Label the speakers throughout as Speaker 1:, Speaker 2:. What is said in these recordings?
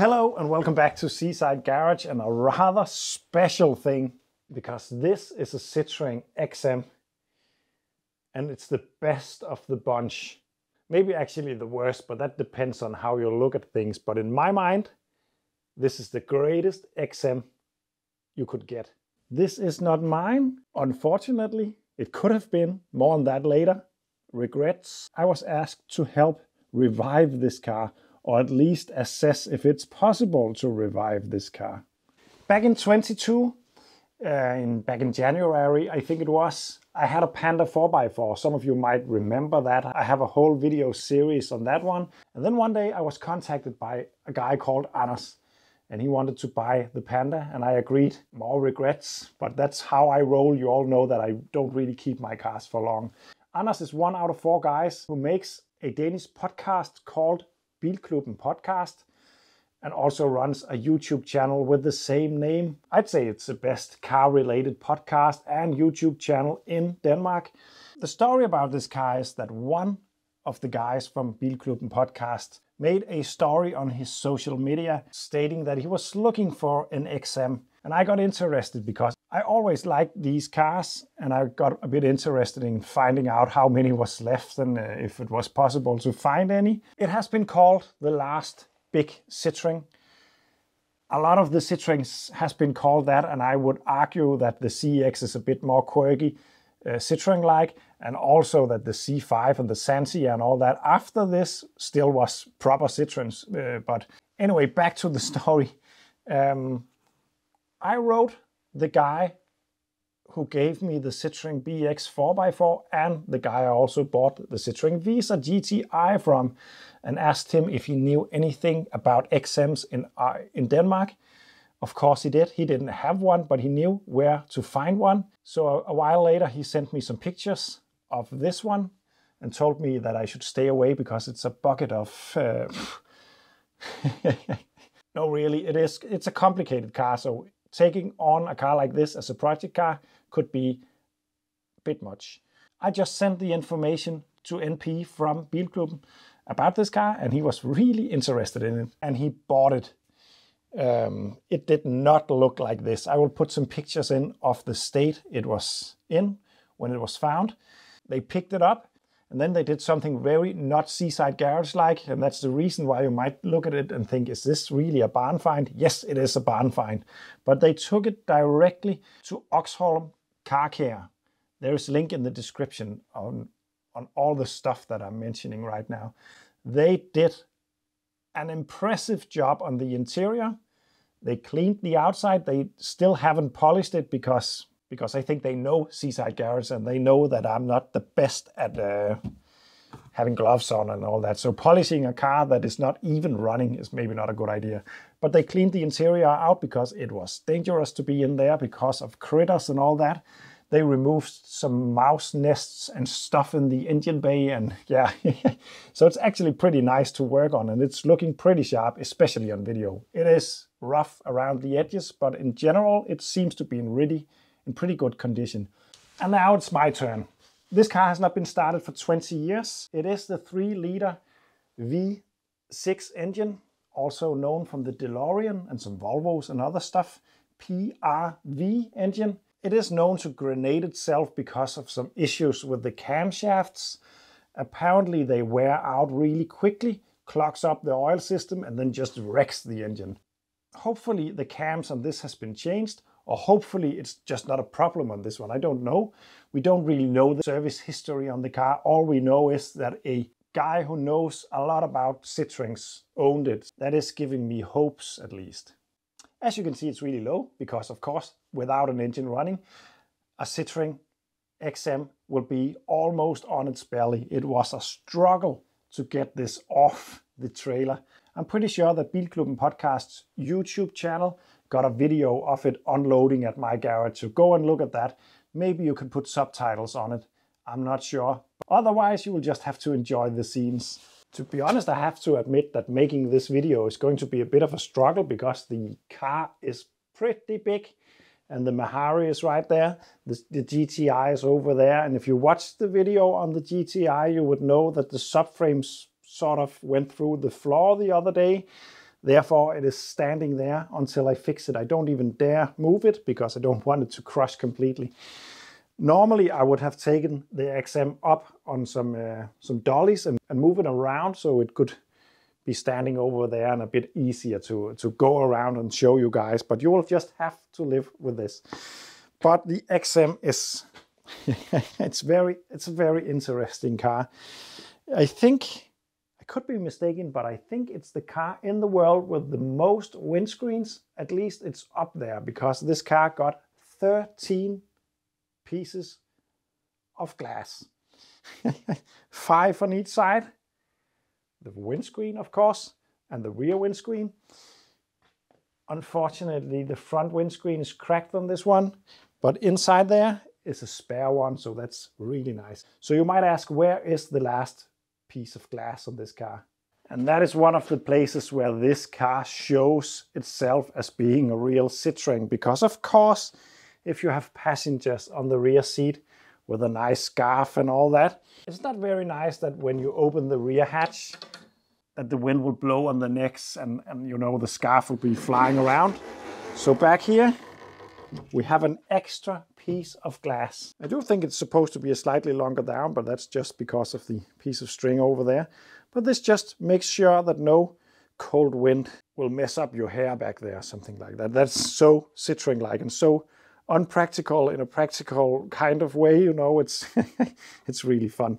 Speaker 1: Hello and welcome back to Seaside Garage, and a rather special thing because this is a Citroën XM and it's the best of the bunch. Maybe actually the worst, but that depends on how you look at things. But in my mind, this is the greatest XM you could get. This is not mine, unfortunately. It could have been. More on that later. Regrets. I was asked to help revive this car, or at least assess if it's possible to revive this car. Back in 22, back in January, I think it was, I had a Panda 4x4. Some of you might remember that. I have a whole video series on that one. And then one day I was contacted by a guy called Anders, and he wanted to buy the Panda, and I agreed. More regrets, but that's how I roll. You all know that I don't really keep my cars for long. Anders is one out of 4 guys who makes a Danish podcast called Bilklubben Podcast, and also runs a YouTube channel with the same name. I'd say it's the best car-related podcast and YouTube channel in Denmark. The story about this car is that one of the guys from Bilklubben Podcast made a story on his social media stating that he was looking for an XM. And I got interested because I always liked these cars, and I got a bit interested in finding out how many was left and if it was possible to find any. It has been called the last big Citroën. A lot of the Citroëns has been called that, and I would argue that the CX is a bit more quirky, Citroën-like, and also that the C5 and the Sansia and all that after this still was proper Citroëns. But anyway, back to the story. I wrote the guy who gave me the Citroën BX 4x4 and the guy I also bought the Citroën Visa GTI from, and asked him if he knew anything about XMs in Denmark. Of course he did. He didn't have one, but he knew where to find one. So a while later he sent me some pictures of this one and told me that I should stay away because it's a bucket of... No, really, it's a complicated car, so taking on a car like this as a project car could be a bit much. I just sent the information to NP from Bilklubben about this car, and he was really interested in it, and he bought it. It did not look like this. I will put some pictures in of the state it was in when it was found. They picked it up, and then they did something very not Seaside Garage-like, and that's the reason why you might look at it and think, is this really a barn find? Yes, it is a barn find. But they took it directly to Oxholm Car Care. There is a link in the description on all the stuff that I'm mentioning right now. They did an impressive job on the interior. They cleaned the outside. They still haven't polished it because I think they know Seaside Garage, and they know that I'm not the best at having gloves on and all that. So polishing a car that is not even running is maybe not a good idea. But they cleaned the interior out because it was dangerous to be in there because of critters and all that. They removed some mouse nests and stuff in the engine bay, and yeah. So it's actually pretty nice to work on, and it's looking pretty sharp, especially on video. It is rough around the edges, but in general it seems to be in pretty good condition. And now it's my turn. This car has not been started for 20 years. It is the 3-liter V6 engine, also known from the DeLorean and some Volvos and other stuff, PRV engine. It is known to grenade itself because of some issues with the camshafts. Apparently they wear out really quickly, clogs up the oil system, and then just wrecks the engine. Hopefully the cams on this has been changed, or hopefully it's just not a problem on this one. I don't know. We don't really know the service history on the car. All we know is that a guy who knows a lot about Citroëns owned it. That is giving me hopes, at least. As you can see, it's really low because, of course, without an engine running, a Citroën XM will be almost on its belly. It was a struggle to get this off the trailer. I'm pretty sure that Bilklubben Podcast's YouTube channel got a video of it unloading at my garage, so go and look at that. Maybe you can put subtitles on it. I'm not sure. Otherwise, you will just have to enjoy the scenes. To be honest, I have to admit that making this video is going to be a bit of a struggle because the car is pretty big and the Mahari is right there. The GTI is over there. And if you watch the video on the GTI, you would know that the subframes sort of went through the floor the other day. Therefore, it is standing there until I fix it. I don't even dare move it because I don't want it to crush completely. Normally, I would have taken the XM up on some dollies and move it around so it could be standing over there and a bit easier to go around and show you guys. But you will just have to live with this. But the XM is, it's a very interesting car. I think, I could be mistaken, but I think it's the car in the world with the most windscreens. At least it's up there because this car got 13 pieces of glass. 5 on each side. The windscreen, of course, and the rear windscreen. Unfortunately, the front windscreen is cracked on this one, but inside there is a spare one, so that's really nice. So you might ask, where is the last piece of glass on this car? And that is one of the places where this car shows itself as being a real Citroen, because of course, if you have passengers on the rear seat with a nice scarf and all that, it's not very nice that when you open the rear hatch that the wind will blow on the necks and you know, the scarf will be flying around. So back here we have an extra piece of glass. I do think it's supposed to be a slightly longer down, but that's just because of the piece of string over there. But this just makes sure that no cold wind will mess up your hair back there, something like that. That's so Citroen-like and so unpractical in a practical kind of way, you know. It's it's really fun.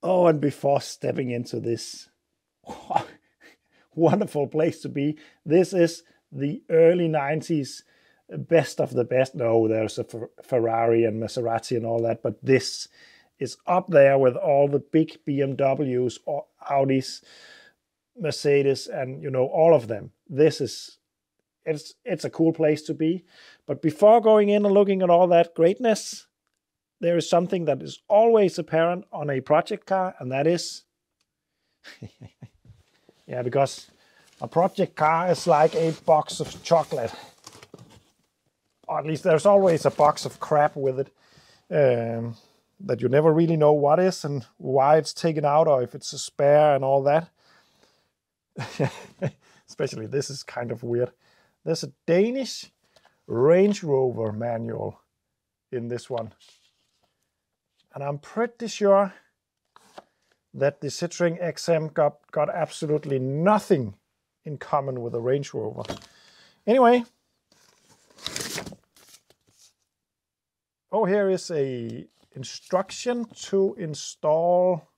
Speaker 1: Oh, and before stepping into this wonderful place to be, this is the early 90s best of the best. No, there's a Ferrari and Maserati and all that, but this is up there with all the big BMWs or Audis, Mercedes, and you know, all of them. This is, it's a cool place to be. But before going in and looking at all that greatness, there is something that is always apparent on a project car, and that is, yeah, because a project car is like a box of chocolate. Or at least there's always a box of crap with it that you never really know what is and why it's taken out, or if it's a spare and all that. Especially this is kind of weird. There's a Danish Range Rover manual in this one. And I'm pretty sure that the Citroen XM got absolutely nothing in common with a Range Rover. Anyway. Oh, here is a instruction to install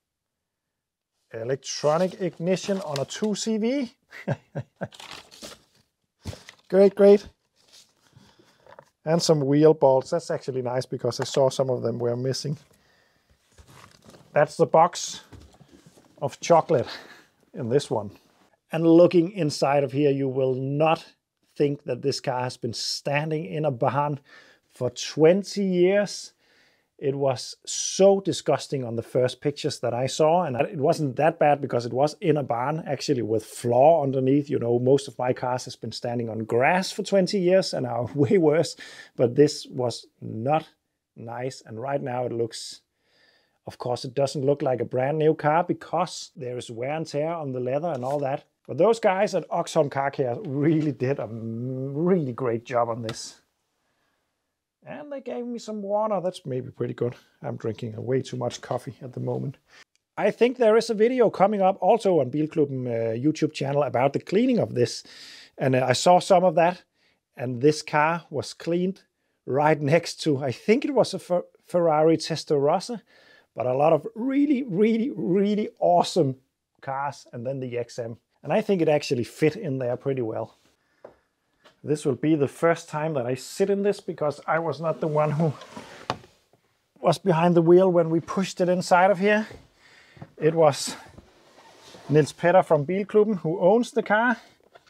Speaker 1: electronic ignition on a 2CV. Great. And some wheel bolts. That's actually nice because I saw some of them were missing. That's the box of chocolate in this one. And looking inside of here, you will not think that this car has been standing in a barn for 20 years. It was so disgusting on the first pictures that I saw, and it wasn't that bad because it was in a barn actually with floor underneath. You know, most of my cars has been standing on grass for 20 years and are way worse, but this was not nice. And right now it looks, of course, it doesn't look like a brand new car because there is wear and tear on the leather and all that. But those guys at Oxholm Car Care really did a really great job on this. And they gave me some water. That's maybe pretty good. I'm drinking way too much coffee at the moment. I think there is a video coming up also on Bilklubben YouTube channel about the cleaning of this. And I saw some of that. And this car was cleaned right next to, I think it was a Ferrari Testarossa, but a lot of really awesome cars. And then the XM. And I think it actually fit in there pretty well. This will be the first time that I sit in this because I was not the one who was behind the wheel when we pushed it inside of here. It was Niels Petter from Bilklubben who owns the car.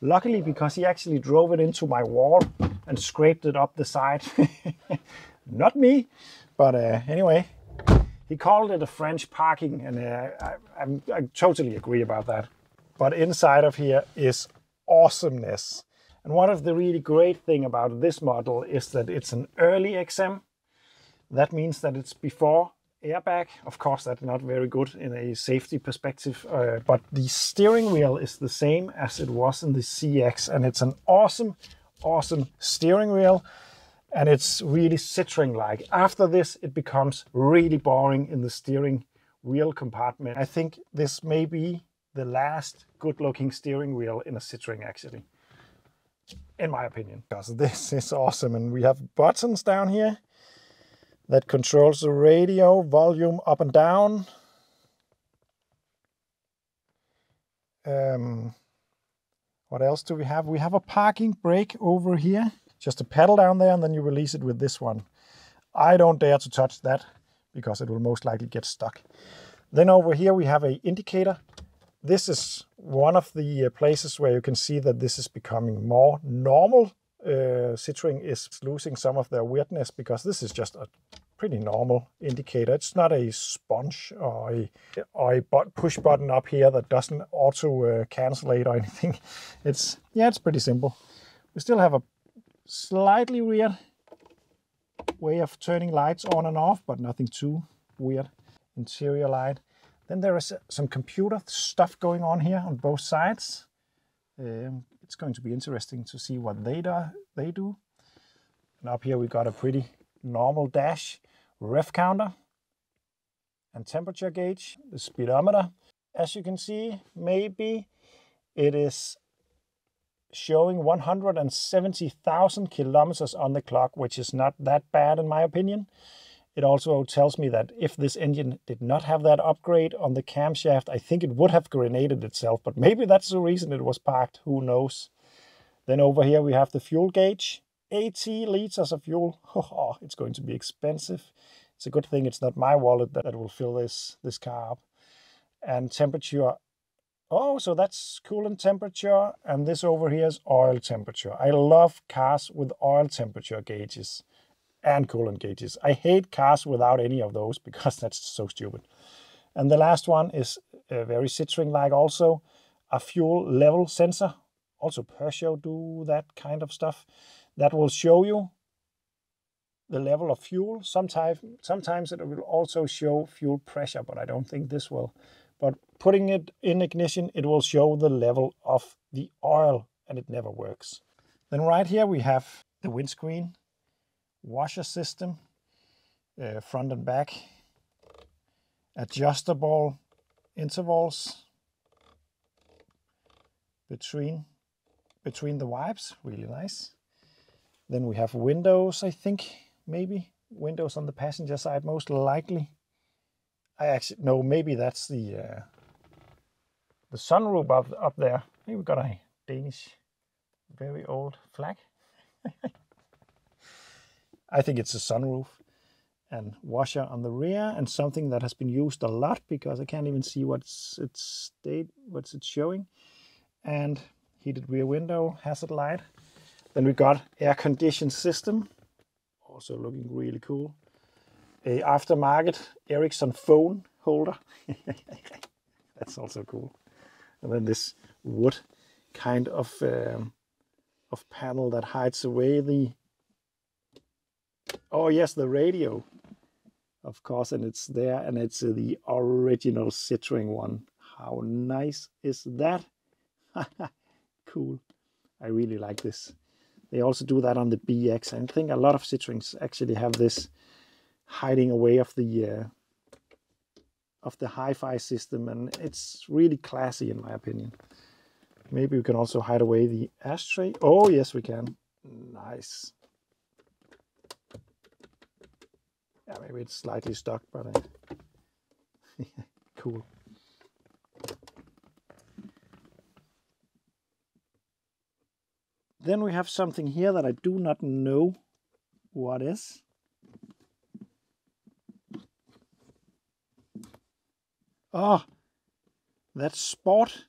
Speaker 1: Luckily, because he actually drove it into my wall and scraped it up the side. Not me, but anyway, he called it a French parking, and I totally agree about that. But inside of here is awesomeness. And one of the really great thing about this model is that it's an early XM. That means that it's before airbag. Of course, that's not very good in a safety perspective, but the steering wheel is the same as it was in the CX, and it's an awesome, awesome steering wheel, and it's really Citroen-like. After this, it becomes really boring in the steering wheel compartment. I think this may be the last good-looking steering wheel in a Citroen, actually, in my opinion, because this is awesome. And we have buttons down here that controls the radio volume up and down. What else do we have? We have a parking brake over here. Just a pedal down there, and then you release it with this one. I don't dare to touch that because it will most likely get stuck. Then over here we have an indicator. This is one of the places where you can see that this is becoming more normal. Citroen is losing some of their weirdness because this is just a pretty normal indicator. It's not a sponge or a push button up here that doesn't auto cancellate or anything. It's pretty simple. We still have a slightly weird way of turning lights on and off, but nothing too weird. Interior light. Then there is some computer stuff going on here on both sides. It's going to be interesting to see what they do. And up here we got a pretty normal dash, ref counter, and temperature gauge, the speedometer. As you can see, maybe it is showing 170,000 kilometers on the clock, which is not that bad in my opinion. It also tells me that if this engine did not have that upgrade on the camshaft, I think it would have grenaded itself, but maybe that's the reason it was parked, who knows. Then over here we have the fuel gauge, 80 liters of fuel. Oh, it's going to be expensive. It's a good thing it's not my wallet that will fill this car up. And temperature, oh, so that's coolant temperature, and this over here is oil temperature. I love cars with oil temperature gauges and coolant gauges. I hate cars without any of those because that's so stupid. And the last one is very Citroen-like also, a fuel level sensor. Also Peugeot do that kind of stuff. That will show you the level of fuel. Sometimes it will also show fuel pressure, but I don't think this will. But putting it in ignition, it will show the level of the oil, and it never works. Then right here we have the windscreen, washer system, front and back, adjustable intervals between the wipes, really nice. Then we have windows, I think, maybe. Windows on the passenger side, most likely. No, maybe that's the sunroof up there. Maybe we got a Danish, very old flag. I think it's a sunroof and washer on the rear, and something that has been used a lot because I can't even see what's it showing. And heated rear window, hazard light. Then we got air conditioned system, also looking really cool. A aftermarket Ericsson phone holder. That's also cool. And then this wood kind of panel that hides away the, oh yes, the radio, of course, and it's there, and it's the original Citroen one. How nice is that? Cool. I really like this. They also do that on the BX. I think a lot of Citroens actually have this hiding away of the hi-fi system, and it's really classy in my opinion. Maybe we can also hide away the ashtray. Oh yes, we can. Nice. Yeah, maybe it's slightly stuck, but cool. Then we have something here that I do not know what is. Oh, that's Sport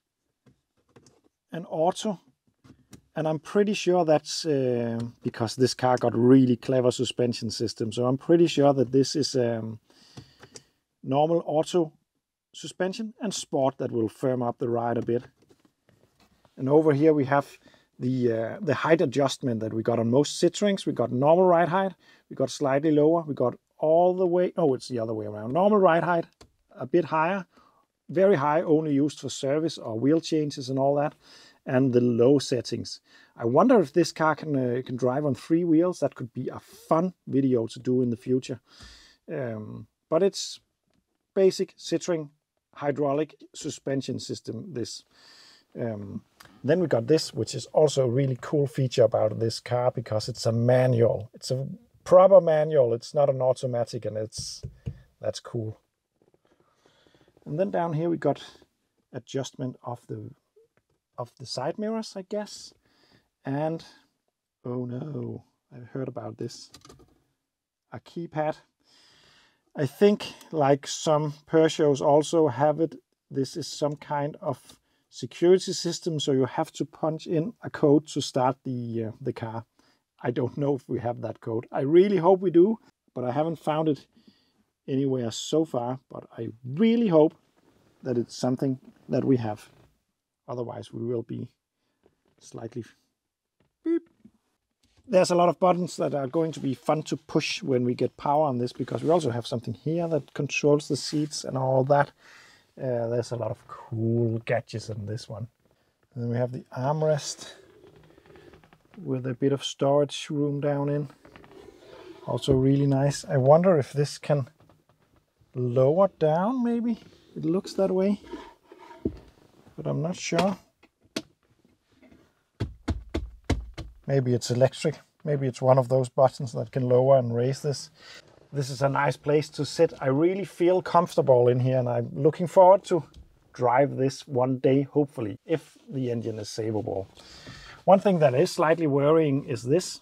Speaker 1: and Auto. And I'm pretty sure that's because this car got really clever suspension system. So I'm pretty sure that this is normal auto suspension and Sport that will firm up the ride a bit. And over here we have the height adjustment that we got on most Citroens. We got normal ride height, we got slightly lower, we got all the way, oh, it's the other way around. Normal ride height, a bit higher, very high, only used for service or wheel changes and all that. And the low settings. I wonder if this car can drive on 3 wheels. That could be a fun video to do in the future. But it's basic Citroen hydraulic suspension system, this. Then we got this, which is also a really cool feature about this car, because it's a manual. It's a proper manual. It's not an automatic, and that's cool. And then down here we got adjustment of the side mirrors, I guess. And oh no, I heard about this. A keypad. I think, like some Peugeots also have it, this is some kind of security system, so you have to punch in a code to start the car. I don't know if we have that code. I really hope we do, but I haven't found it anywhere so far. But I really hope that it's something that we have. Otherwise, we will be slightly beep. There's a lot of buttons that are going to be fun to push when we get power on this, because we also have something here that controls the seats and all that. There's a lot of cool gadgets in this one. And then we have the armrest with a bit of storage room down in. Also really nice. I wonder if this can lower down, maybe. It looks that way, but I'm not sure. Maybe it's electric. Maybe it's one of those buttons that can lower and raise this. This is a nice place to sit. I really feel comfortable in here, and I'm looking forward to drive this one day, hopefully, if the engine is savable. One thing that is slightly worrying is this.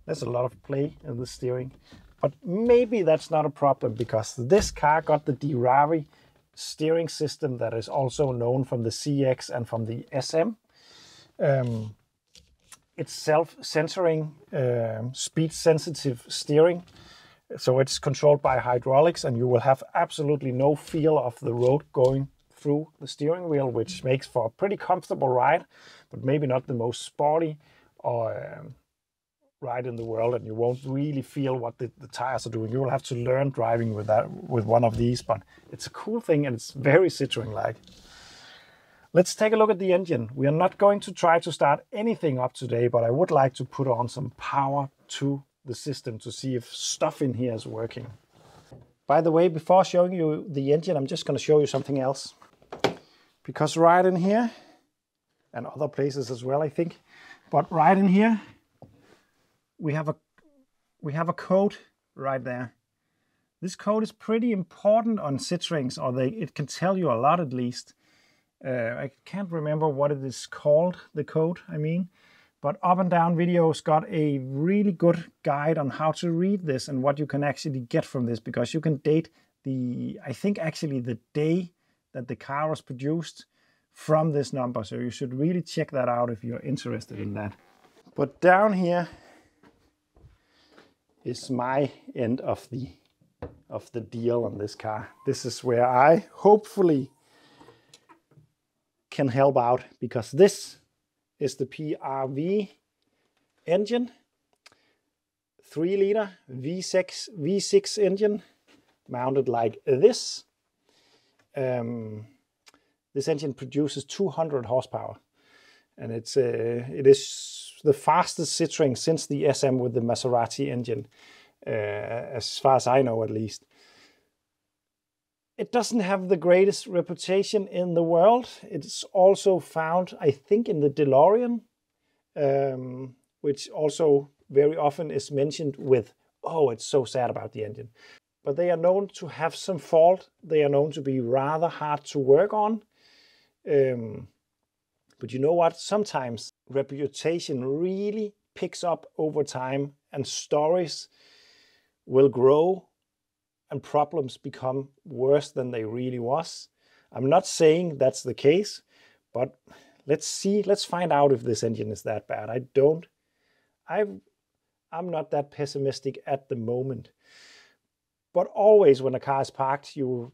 Speaker 1: There's a lot of play in the steering, but maybe that's not a problem, because this car got the Ferrari steering system that is also known from the CX and from the SM. It's self-centering, speed-sensitive steering. So it's controlled by hydraulics, and you will have absolutely no feel of the road going through the steering wheel, which makes for a pretty comfortable ride, but maybe not the most sporty or ride in the world, and you won't really feel what the tires are doing. You will have to learn driving with one of these, but it's a cool thing, and it's very Citroen-like. Let's take a look at the engine. We are not going to try to start anything up today, but I would like to put on some power to the system to see if stuff in here is working. By the way, before showing you the engine, I'm just going to show you something else. Because right in here, and other places as well, I think, but right in here, we have a code right there. This code is pretty important on Citroens, or it can tell you a lot at least. I can't remember what it is called, the code, I mean. But Up and Down Videos got a really good guide on how to read this and what you can actually get from this, because you can date I think actually the day that the car was produced from this number. So you should really check that out if you're interested in that. But down here is my end of the deal on this car. This is where I hopefully can help out, because this is the PRV engine, 3-liter V6 engine, mounted like this. This engine produces 200 horsepower, and it is the fastest Citroen since the SM with the Maserati engine, as far as I know at least. It doesn't have the greatest reputation in the world. It's also found, I think, in the DeLorean, which also very often is mentioned with, oh, it's so sad about the engine. But they are known to have some fault. They are known to be rather hard to work on. But you know what? Sometimes reputation really picks up over time, and stories will grow and problems become worse than they really was. I'm not saying that's the case, but let's find out if this engine is that bad. I'm not that pessimistic at the moment. But always when a car is parked, you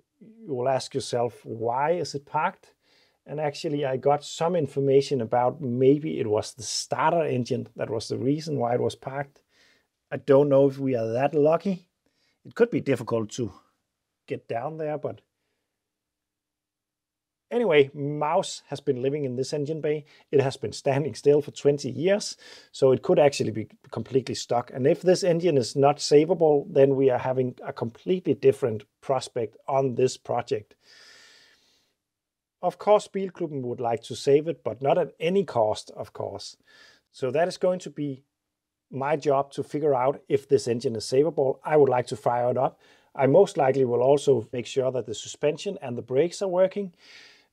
Speaker 1: will ask yourself, why is it parked? And actually I got some information about maybe it was the starter engine that was the reason why it was parked. I don't know if we are that lucky. It could be difficult to get down there, but anyway, Mouse has been living in this engine bay. It has been standing still for 20 years, so it could actually be completely stuck. And if this engine is not savable, then we are having a completely different prospect on this project. Of course, Bilklubben would like to save it, but not at any cost, of course. So that is going to be my job to figure out if this engine is savable. I would like to fire it up. I most likely will also make sure that the suspension and the brakes are working,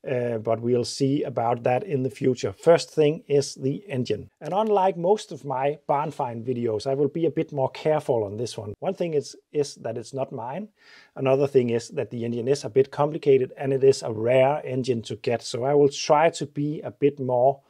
Speaker 1: but we'll see about that in the future. First thing is the engine. And unlike most of my barn find videos, I will be a bit more careful on this one. One thing is that it's not mine. Another thing is that the engine is a bit complicated and it is a rare engine to get. So I will try to be a bit more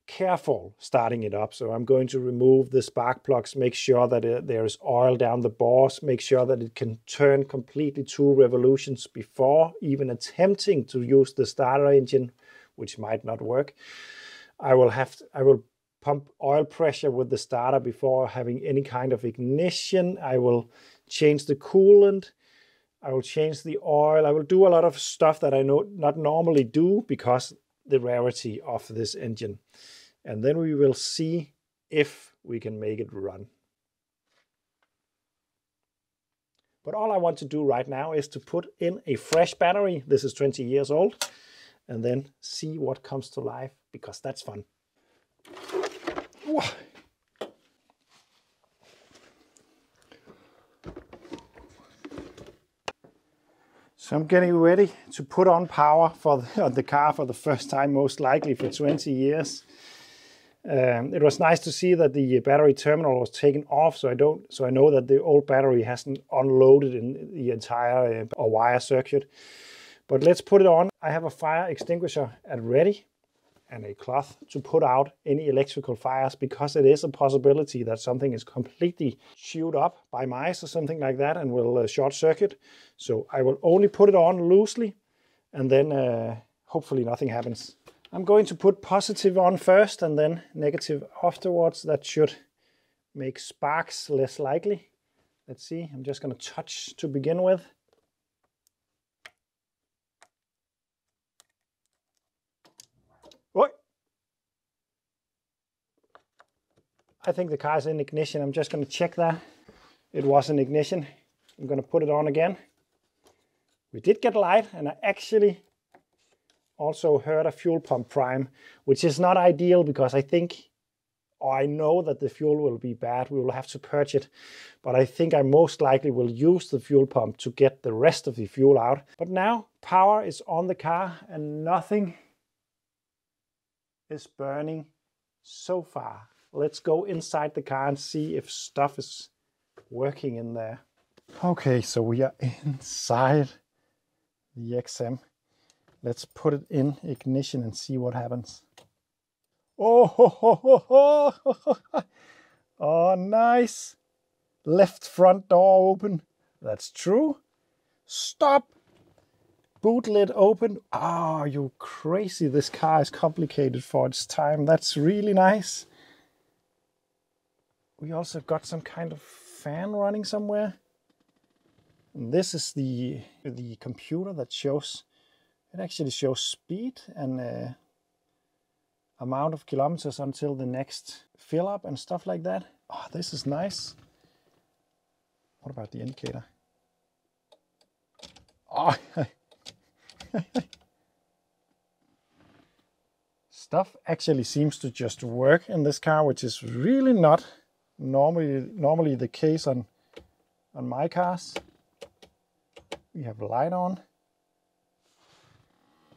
Speaker 1: careful starting it up. So I'm going to remove the spark plugs, make sure that there is oil down the bores, make sure that it can turn completely 2 revolutions before even attempting to use the starter engine, which might not work. I will pump oil pressure with the starter before having any kind of ignition. I will change the coolant. I will change the oil. I will do a lot of stuff that I not normally do because the rarity of this engine. And then we will see if we can make it run. But all I want to do right now is to put in a fresh battery. This is 20 years old. And then see what comes to life, because that's fun. Whoa. So I'm getting ready to put on power for the car for the first time, most likely for 20 years. It was nice to see that the battery terminal was taken off, so I know that the old battery hasn't unloaded in the entire wire circuit. But let's put it on. I have a fire extinguisher at ready and a cloth to put out any electrical fires, because it is a possibility that something is completely chewed up by mice or something like that and will short circuit. So I will only put it on loosely, and then hopefully nothing happens. I'm going to put positive on first and then negative afterwards. That should make sparks less likely. Let's see, I'm just going to touch to begin with. What? I think the car is in ignition. I'm just going to check that. It was in ignition. I'm going to put it on again. We did get light, and I actually also heard a fuel pump prime, which is not ideal because I know that the fuel will be bad. We will have to purge it, but I think I most likely will use the fuel pump to get the rest of the fuel out. But now power is on the car and nothing is burning so far. Let's go inside the car and see if stuff is working in there. Okay, so we are inside the XM. Let's put it in ignition and see what happens. Oh, ho, ho, ho, ho. Oh, nice. Left front door open. That's true. Stop. Boot lid open. Ah, you crazy. This car is complicated for its time. That's really nice. We also got some kind of fan running somewhere. And this is the computer that shows. It actually shows speed and amount of kilometers until the next fill up and stuff like that. Oh, this is nice. What about the indicator? Oh, stuff actually seems to just work in this car, which is really not normally the case on my cars. We have light on.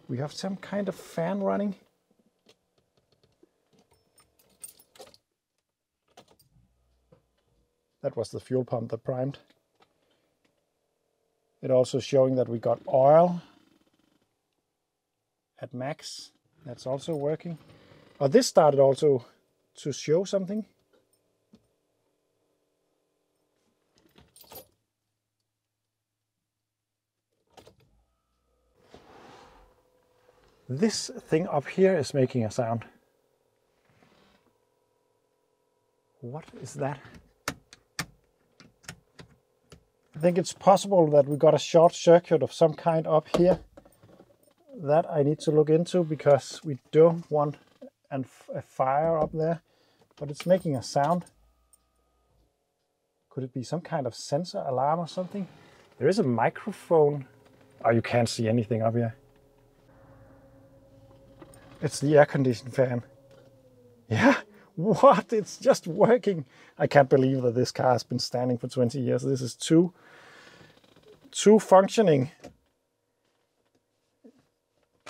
Speaker 1: We have some kind of fan running. That was the fuel pump that primed. It also showing that we got oil at max. That's also working. Oh, this started also to show something. This thing up here is making a sound. What is that? think it's possible that we got a short circuit of some kind up here. That I need to look into, because we don't want a fire up there. But it's making a sound. Could it be some kind of sensor alarm or something? There is a microphone. Oh, you can't see anything up here. It's the air conditioning fan. Yeah, what? It's just working. I can't believe that this car has been standing for 20 years. This is too functioning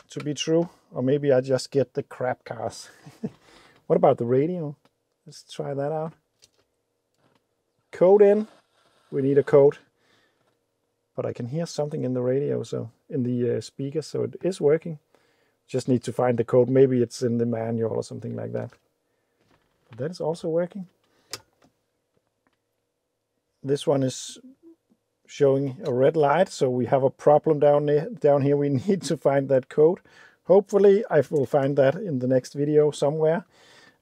Speaker 1: to be true. Or maybe I just get the crap cars. What about the radio? Let's try that out. Code in. We need a code. But I can hear something in the radio, so in the speaker, so it is working. Just need to find the code. Maybe it's in the manual or something like that. But that is also working. This one is showing a red light, so we have a problem down here. We need to find that code. Hopefully I will find that in the next video somewhere,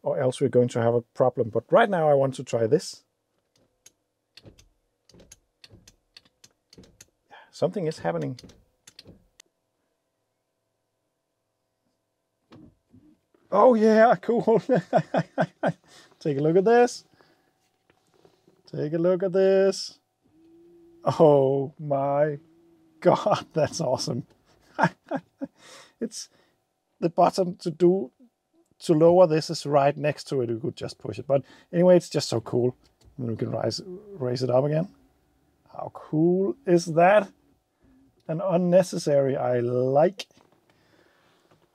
Speaker 1: or else we're going to have a problem. But right now I want to try this. Something is happening. Oh yeah, cool. Take a look at this. Take a look at this. Oh my God, that's awesome. It's the button to lower this is right next to it. You could just push it. But anyway, it's just so cool. And then we can raise it up again. How cool is that? And unnecessary, I like.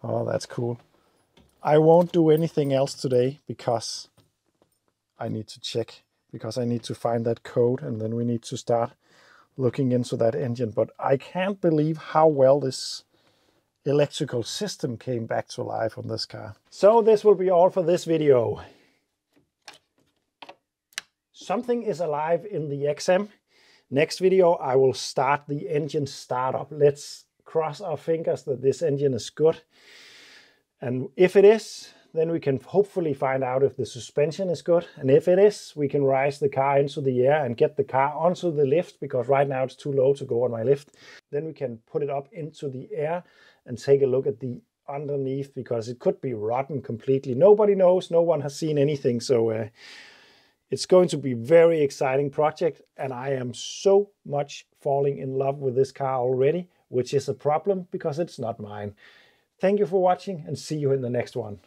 Speaker 1: Oh, that's cool. I won't do anything else today because I need to check, because I need to find that code, and then we need to start looking into that engine. But I can't believe how well this electrical system came back to life on this car. So this will be all for this video. Something is alive in the XM. Next video, I will start the engine startup. Let's cross our fingers that this engine is good. And if it is, then we can hopefully find out if the suspension is good. And if it is, we can rise the car into the air and get the car onto the lift, because right now it's too low to go on my lift. Then we can put it up into the air and take a look at the underneath, because it could be rotten completely. Nobody knows, no one has seen anything. So it's going to be a very exciting project, and I am so much falling in love with this car already, which is a problem because it's not mine. Thank you for watching, and see you in the next one.